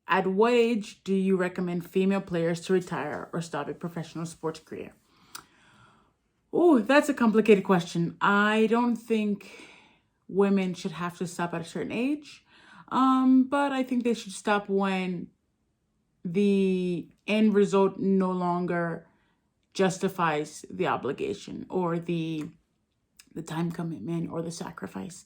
At what age do you recommend female players to retire or stop a professional sports career? Oh, that's a complicated question. I don't think women should have to stop at a certain age. But I think they should stop when the end result no longer justifies the obligation or the time commitment or the sacrifice.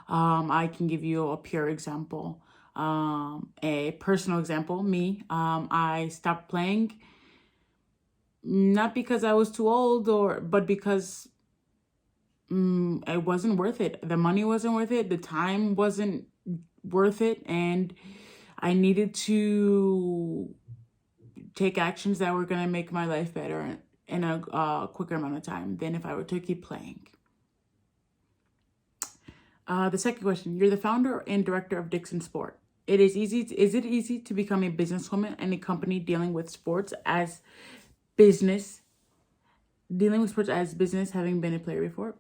I can give you a pure example, a personal example. Me, I stopped playing not because I was too old but because it wasn't worth it. The money wasn't worth it. The time wasn't worth it, and I needed to take actions that were going to make my life better in a quicker amount of time than if I were to keep playing. The second question: you're the founder and director of Dixon Sport. Is it easy to become a businesswoman in a company dealing with sports as business, having been a player before?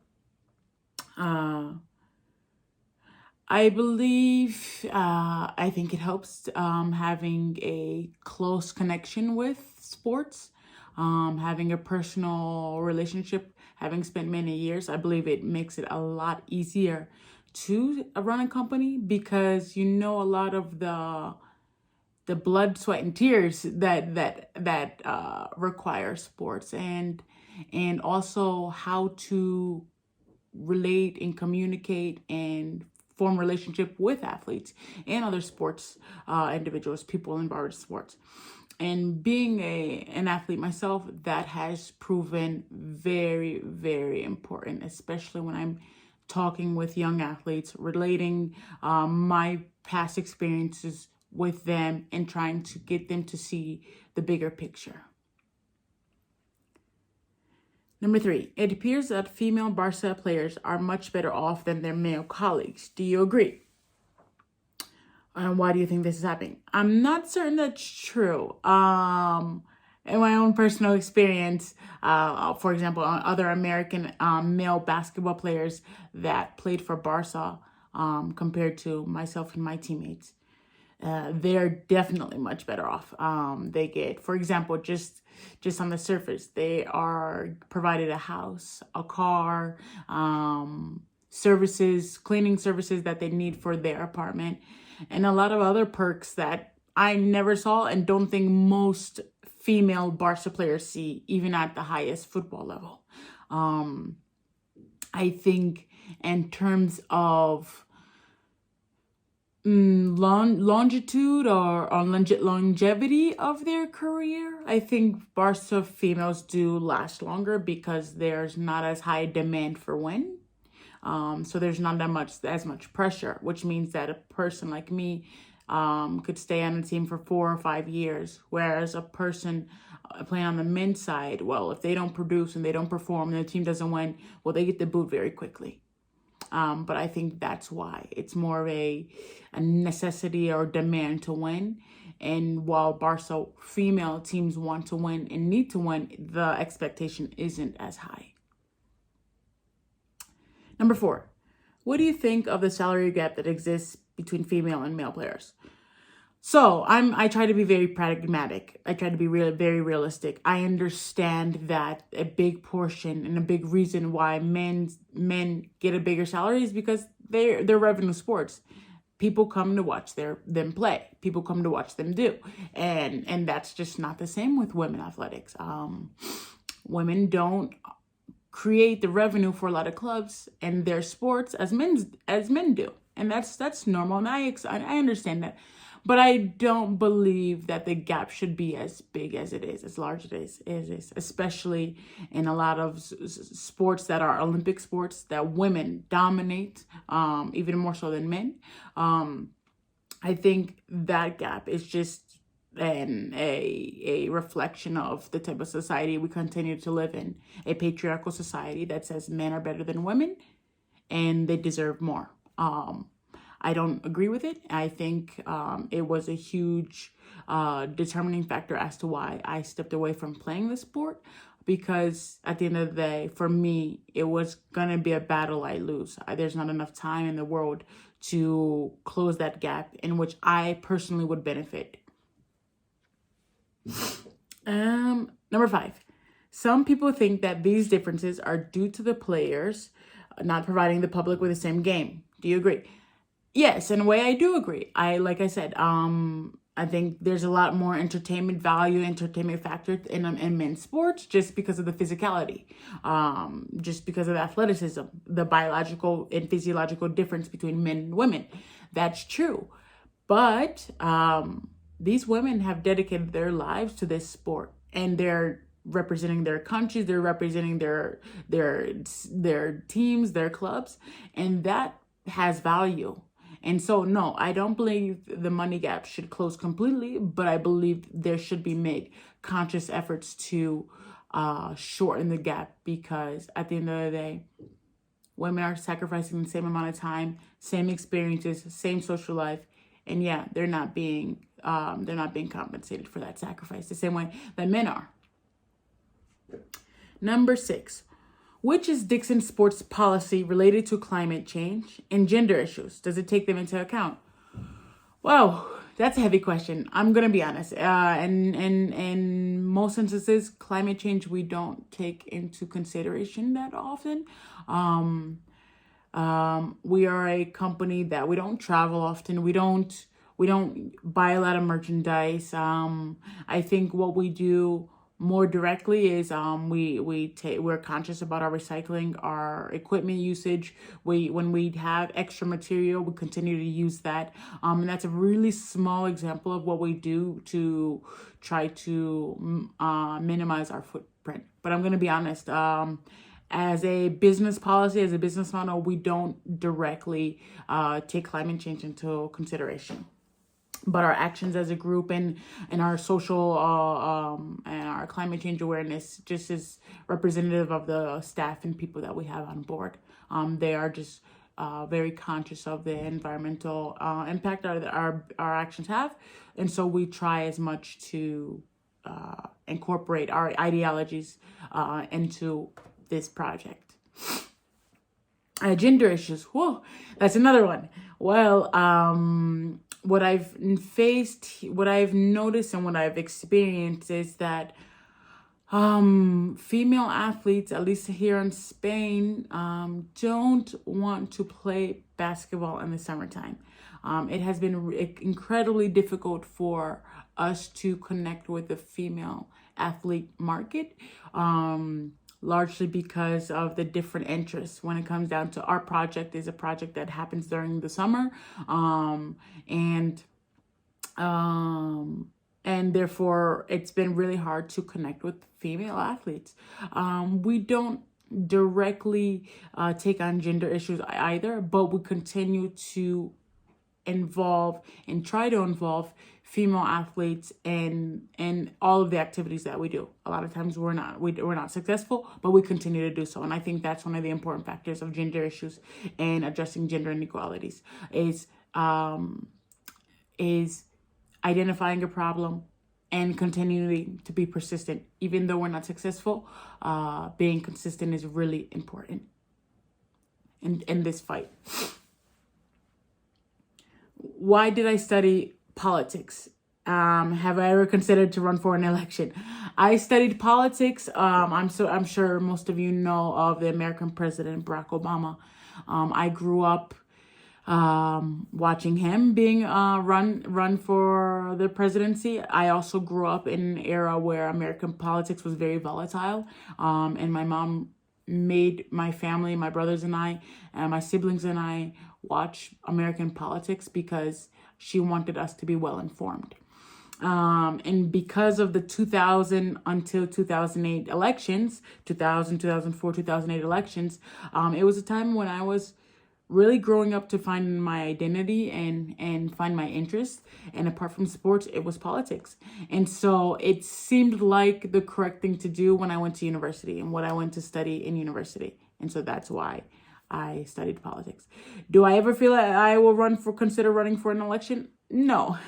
I believe, I think it helps having a close connection with sports, having a personal relationship, having spent many years. I believe it makes it a lot easier to run a company because you know a lot of the blood, sweat, and tears that require sports, and also how to relate and communicate and form relationship with athletes and other sports individuals, people involved in sports. And being an athlete myself, that has proven very, very important, especially when I'm talking with young athletes, relating my past experiences with them and trying to get them to see the bigger picture. Number 3, it appears that female Barça players are much better off than their male colleagues. Do you agree? And why do you think this is happening? I'm not certain that's true. In my own personal experience, for example, other American male basketball players that played for Barça compared to myself and my teammates, they're definitely much better off. They get, for example, just on the surface, they are provided a house, a car, services, cleaning services that they need for their apartment, and a lot of other perks that I never saw and don't think most female Barca players see, even at the highest football level. I think in terms of longitude or longevity of their career, I think Barca females do last longer because there's not as high demand for win. So there's not as much pressure, which means that a person like me could stay on the team for 4 or 5 years, whereas a person playing on the men's side, well, if they don't produce and they don't perform and the team doesn't win, well, they get the boot very quickly. But I think that's why it's more of a necessity or demand to win. And while Barca female teams want to win and need to win, the expectation isn't as high. Number 4, what do you think of the salary gap that exists between female and male players? So I try to be very pragmatic. I try to be very realistic. I understand that a big portion and a big reason why men get a bigger salary is because they're revenue sports. People come to watch them play. People come to watch them do, and that's just not the same with women athletics. Women don't create the revenue for a lot of clubs and their sports as men do, and that's normal. And I understand that. But I don't believe that the gap should be as big as it is, as large as it is, especially in a lot of sports that are Olympic sports that women dominate, even more so than men. I think that gap is just a reflection of the type of society we continue to live in, a patriarchal society that says men are better than women and they deserve more. I don't agree with it. I think it was a huge determining factor as to why I stepped away from playing the sport, because at the end of the day, for me, it was going to be a battle I lose. There's not enough time in the world to close that gap in which I personally would benefit Number 5. Some people think that these differences are due to the players not providing the public with the same game. Do you agree? Yes, in a way I do agree. Like I said, I think there's a lot more entertainment value, entertainment factor in men's sports just because of the physicality, just because of athleticism, the biological and physiological difference between men and women. That's true. But these women have dedicated their lives to this sport, and they're representing their countries, they're representing their teams, their clubs, and that has value. And so, no, I don't believe the money gap should close completely, but I believe there should be made conscious efforts to shorten the gap, because at the end of the day, women are sacrificing the same amount of time, same experiences, same social life, and yeah, they're not being compensated for that sacrifice the same way that men are. Number 6. Which is Dixon Sport's policy related to climate change and gender issues? Does it take them into account? Well, that's a heavy question. I'm going to be honest. In most instances, climate change we don't take into consideration that often. We are a company that we don't travel often. We don't buy a lot of merchandise. I think what we do more directly is we're conscious about our recycling, our equipment usage. When we have extra material, we continue to use that, and that's a really small example of what we do to try to minimize our footprint. But I'm going to be honest, as a business policy, as a business model, we don't directly take climate change into consideration. But our actions as a group and our social and our climate change awareness just is representative of the staff and people that we have on board. They are just very conscious of the environmental impact our actions have. And so we try as much to incorporate our ideologies into this project. Gender issues. Whoa, that's another one. Well, what I've noticed and what I've experienced is that female athletes, at least here in Spain, don't want to play basketball in the summertime. It has been incredibly difficult for us to connect with the female athlete market. Largely because of the different interests. When it comes down to our project, is a project that happens during the summer, and therefore it's been really hard to connect with female athletes. We don't directly take on gender issues either, but we continue to involve and try to involve female athletes in all of the activities that we do. A lot of times we're not successful, but we continue to do so. And I think that's one of the important factors of gender issues and addressing gender inequalities is identifying a problem and continuing to be persistent. Even though we're not successful, being consistent is really important in this fight. Why did I study politics? Have I ever considered to run for an election? I studied politics. I'm sure most of you know of the American president, Barack Obama. I grew up watching him being run for the presidency. I also grew up in an era where American politics was very volatile, and my mom made my family, my brothers and I, and my siblings and I watch American politics because she wanted us to be well informed. And because of the 2000 until 2008 elections, 2000, 2004, 2008 elections, it was a time when I was really growing up to find my identity and find my interests. And apart from sports, it was politics. And so it seemed like the correct thing to do when I went to university and what I went to study in university. And so that's why I studied politics. Do I ever feel like I will consider running for an election? No,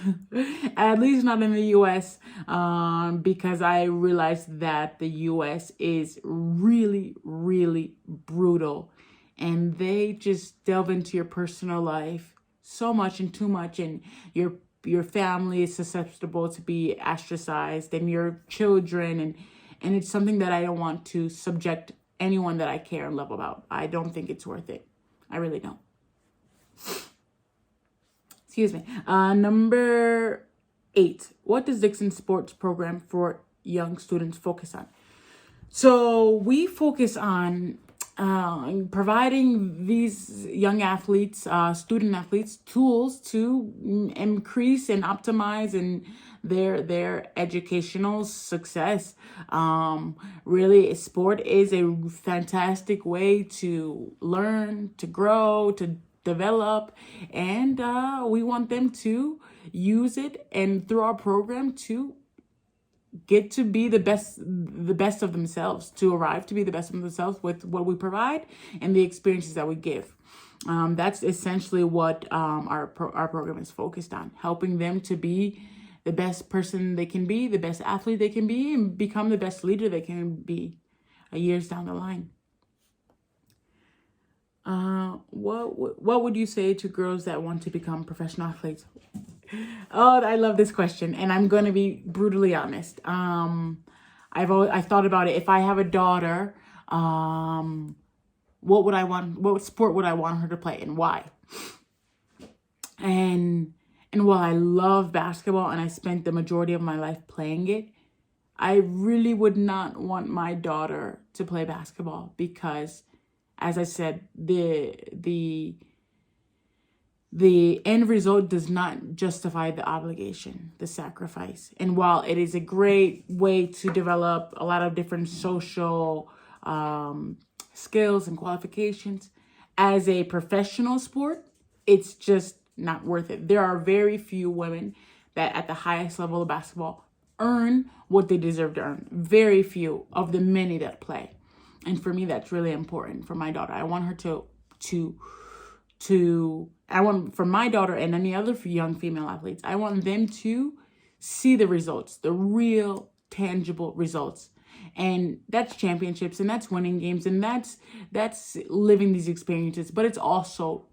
at least not in the U.S. Because I realized that the U.S. is really, really brutal, and they just delve into your personal life so much and too much, and your your family is susceptible to be ostracized, and your children, and it's something that I don't want to subject anyone that I care and love about. I don't think it's worth it. I really don't. Excuse me. Number 8. What does Dixon Sports program for young students focus on? So we focus on providing these young athletes, student athletes, tools to increase and optimize in their educational success. Really, sport is a fantastic way to learn, to grow, to develop, and we want them to use it, and through our program to get to be the best of themselves, to arrive to be the best of themselves with what we provide and the experiences that we give. That's essentially what our program is focused on, helping them to be the best person they can be, the best athlete they can be, and become the best leader they can be years down the line. What would you say to girls that want to become professional athletes? Oh, I love this question, and I'm going to be brutally honest. I've thought about it. If I have a daughter, what sport would I want her to play, and why? And while I love basketball and I spent the majority of my life playing it, I really would not want my daughter to play basketball because, as I said, the end result does not justify the obligation, the sacrifice. And while it is a great way to develop a lot of different social skills and qualifications, as a professional sport, it's just not worth it. There are very few women that at the highest level of basketball earn what they deserve to earn. Very few of the many that play. And for me, that's really important for my daughter. I want her for my daughter and any other young female athletes, I want them to see the results, the real tangible results. And that's championships, and that's winning games, and that's living these experiences, but it's also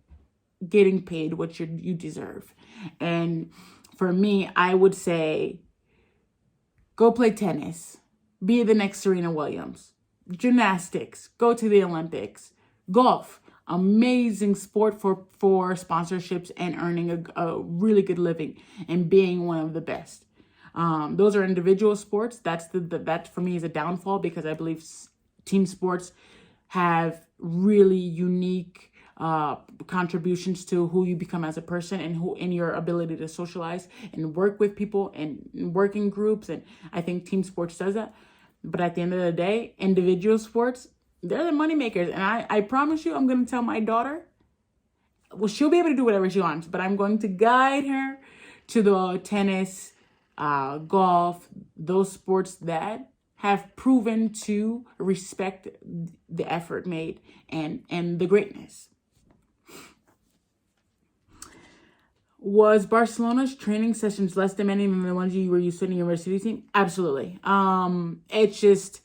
getting paid what you deserve. And for me, I would say, go play tennis, be the next Serena Williams, gymnastics, go to the Olympics, golf, amazing sport for sponsorships and earning a really good living and being one of the best. Those are individual sports. That for me is a downfall, because I believe team sports have really unique contributions to who you become as a person, and in your ability to socialize and work with people and work in groups. And I think team sports does that. But at the end of the day, individual sports, they're the money makers. And I promise you, I'm going to tell my daughter, well, she'll be able to do whatever she wants, but I'm going to guide her to the tennis, golf, those sports that have proven to respect the effort made and the greatness. Was Barcelona's training sessions less demanding than the ones you were used to in the university team? Absolutely. It's just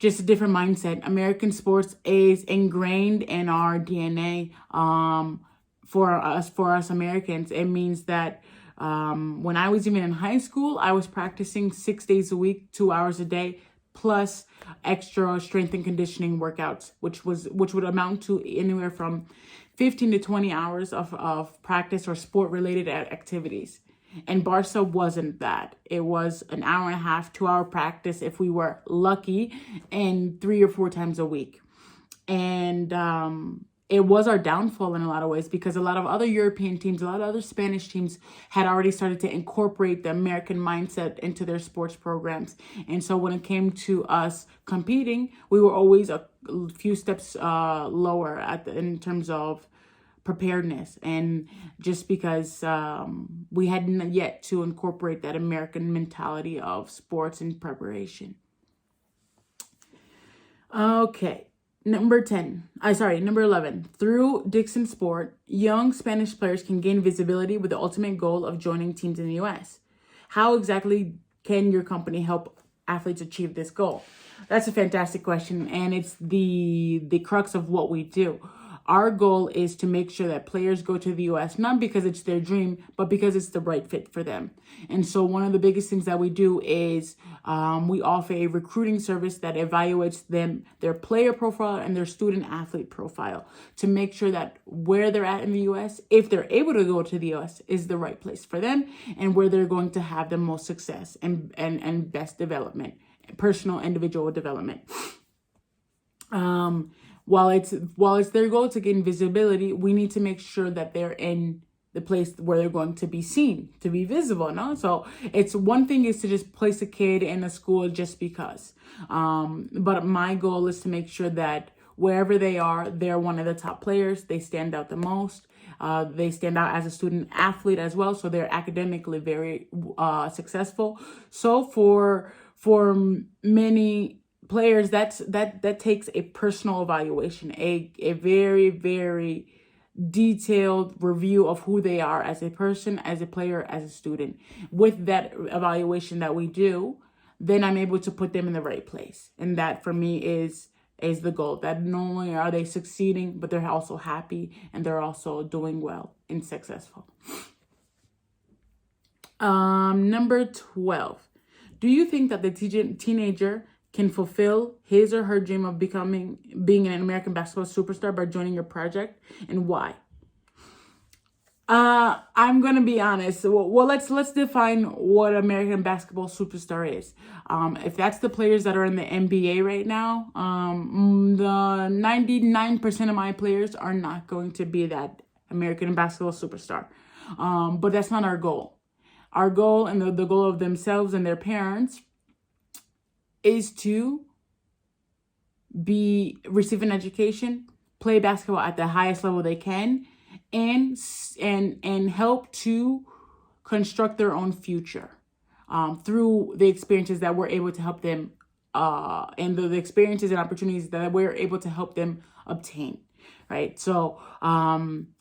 a different mindset. American sports is ingrained in our DNA. For us Americans, it means that when I was even in high school, I was practicing 6 days a week, 2 hours a day, plus extra strength and conditioning workouts, which would amount to anywhere from 15 to 20 hours of practice or sport-related activities. And Barca wasn't that. It was an hour and a half, 2 hour practice if we were lucky, and 3 or 4 times a week. And it was our downfall in a lot of ways, because a lot of other European teams, a lot of other Spanish teams had already started to incorporate the American mindset into their sports programs. And so when it came to us competing, we were always a few steps lower in terms of preparedness, and just because we hadn't yet to incorporate that American mentality of sports and preparation. Okay. Number 11. Through Dixon Sport, young Spanish players can gain visibility with the ultimate goal of joining teams in the U.S. How exactly can your company help athletes achieve this goal? That's a fantastic question, and it's the crux of what we do. Our goal is to make sure that players go to the US, not because it's their dream, but because it's the right fit for them. And so one of the biggest things that we do is we offer a recruiting service that evaluates their player profile and their student athlete profile to make sure that where they're at in the US, if they're able to go to the US, is the right place for them and where they're going to have the most success and best development, personal individual development. While it's their goal to gain visibility, we need to make sure that they're in the place where they're going to be seen, to be visible, no? So it's one thing is to just place a kid in a school just because. But my goal is to make sure that wherever they are, they're one of the top players. They stand out the most. They stand out as a student athlete as well. So they're academically very successful. So for many players, that takes a personal evaluation, a very, very detailed review of who they are as a person, as a player, as a student. With that evaluation that we do, then I'm able to put them in the right place. And that for me is the goal, that not only are they succeeding, but they're also happy and they're also doing well and successful. Number 12. Do you think that the teenager can fulfill his or her dream of being an American basketball superstar by joining your project, and why? I'm gonna be honest. Well, let's define what American basketball superstar is. If that's the players that are in the NBA right now, the 99% of my players are not going to be that American basketball superstar. But that's not our goal. Our goal and the goal of themselves and their parents is to receive an education, play basketball at the highest level they can, and help to construct their own future through the experiences that we're able to help them and the experiences and opportunities that we're able to help them obtain, right? So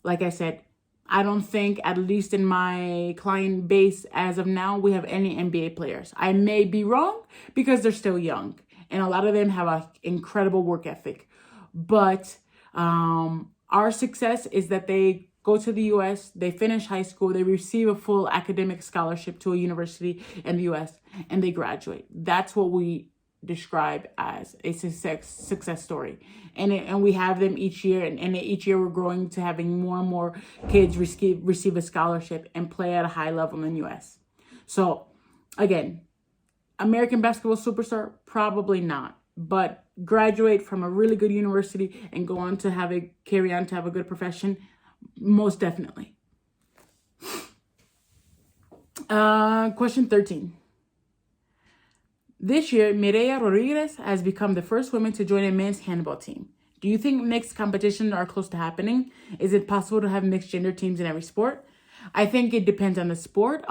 like I said, I don't think, at least in my client base as of now, we have any NBA players. I may be wrong because they're still young and a lot of them have an incredible work ethic. But our success is that they go to the US, they finish high school, they receive a full academic scholarship to a university in the US, and they graduate. That's what we describe as a success story. And we have them each year, and each year we're growing to having more and more kids receive a scholarship and play at a high level in the US. So again, American basketball superstar, probably not, but graduate from a really good university and go on to carry on to have a good profession, most definitely. Question 13. This year, Mireia Rodriguez has become the first woman to join a men's handball team. Do you think mixed competitions are close to happening? Is it possible to have mixed gender teams in every sport? I think it depends on the sport.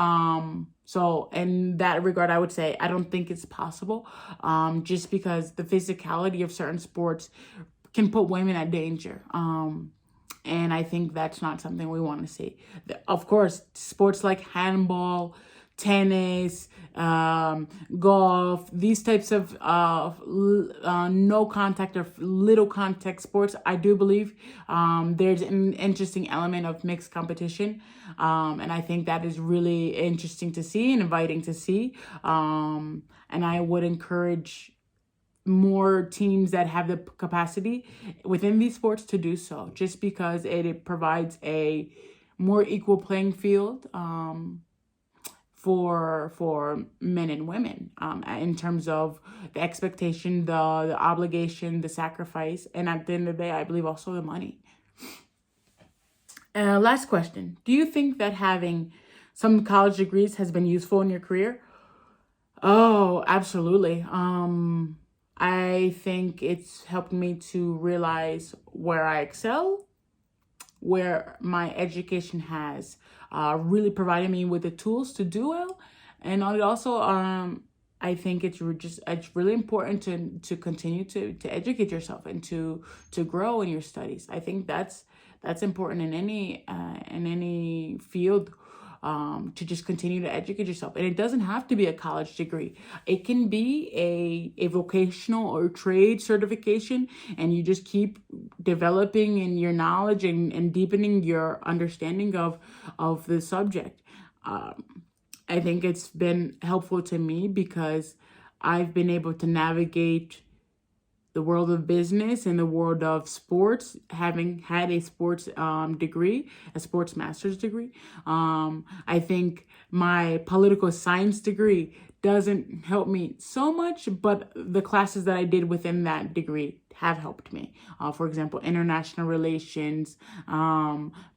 So in that regard, I would say I don't think it's possible, just because the physicality of certain sports can put women at danger. And I think that's not something we want to see. Of course, sports like handball, tennis, golf, these types of no contact or little contact sports, I do believe there's an interesting element of mixed competition. And I think that is really interesting to see and inviting to see. And I would encourage more teams that have the capacity within these sports to do so, just because it provides a more equal playing field for men and women in terms of the expectation, the obligation, the sacrifice, and at the end of the day, I believe also the money. Last question. Do you think that having some college degrees has been useful in your career? Oh, absolutely. I think it's helped me to realize where I excel, where my education has really provided me with the tools to do well. And also, I think it's really important to continue to educate yourself and to grow in your studies. I think that's important in any field. to just continue to educate yourself. And it doesn't have to be a college degree. It can be a vocational or trade certification, and you just keep developing in your knowledge and deepening your understanding of the subject. I think it's been helpful to me because I've been able to navigate the world of business and the world of sports, having had a sports degree, a sports master's degree. I think my political science degree doesn't help me so much, but the classes that I did within that degree have helped me. For example, international relations,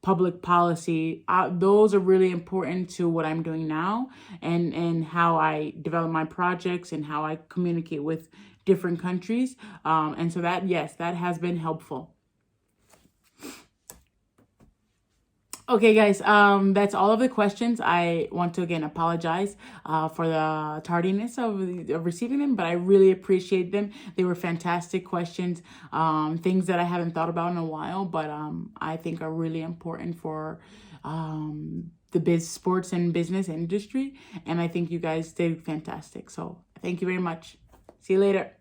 public policy, those are really important to what I'm doing now, and how I develop my projects and how I communicate with different countries. And so that, yes, that has been helpful. Okay, guys, that's all of the questions. I want to again apologize for the tardiness of receiving them, but I really appreciate them. They were fantastic questions, things that I haven't thought about in a while, but I think are really important for the sports and business industry. And I think you guys did fantastic. So thank you very much. See you later.